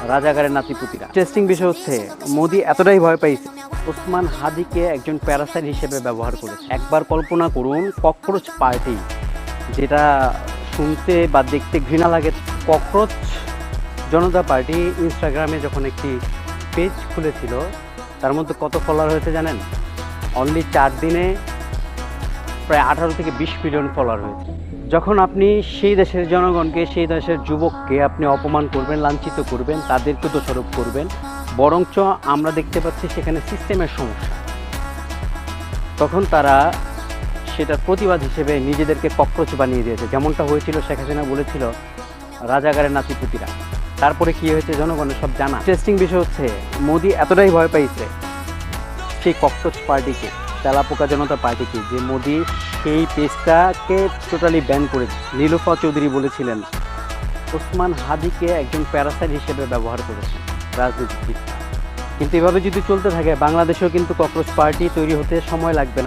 রাজাকারের নাতিপুতিরা। ইন্টারেস্টিং বিষয় হচ্ছে মোদি এতটাই ভয় পাইছে ওসমান হাদিকে একজন প্যারাসাইট হিসেবে ব্যবহার করেছে। একবার কল্পনা করুন, ককরোচ পার্টি, যেটা শুনতে বা দেখতে ঘৃণা লাগে, ককরোচ জনতা পার্টি ইনস্টাগ্রামে যখন একটি পেজ খুলেছিল, তার মধ্যে কত ফলোয়ার হয়েছে জানেন? অনলি 4 দিনে প্রায় 18 থেকে 20 মিলিয়ন ফলোয়ার হয়েছে। যখন আপনি সেই দেশের জনগণকে, সেই দেশের যুবককে আপনি অপমান করবেন, লাঞ্ছিত করবেন, তাদেরকে দোষারোপ করবেন, বরঞ্চ আমরা দেখতে পাচ্ছি সেখানে সিস্টেমের সমস্যা, তখন তারা সেটার প্রতিবাদ হিসেবে নিজেদেরকে ককরোচ বানিয়ে দিয়েছে। যেমনটা হয়েছিল, শেখ হাসিনা বলেছিল রাজাকারের নাতিপুতিরা। তারপরে কি হয়েছে জনগণের সব জানা। ইন্টারেস্টিং বিষয় হচ্ছে মোদি এতটাই ভয় পাইছে সেই ককরোচ পার্টিকে, তেলাপোকা জনতা পার্টিকে, যে মোদি সেই পেজটাকে টোটালি ব্যান করেছে। নীলুফা চৌধুরী বলেছিলেন ওসমান হাদিকে একজন প্যারাসাইট হিসেবে ব্যবহার করেছেন রাজনীতিবিদরা। কিন্তু এভাবে যদি চলতে থাকে বাংলাদেশেও কিন্তু ককরোচ পার্টি তৈরি হতে সময় লাগবে না।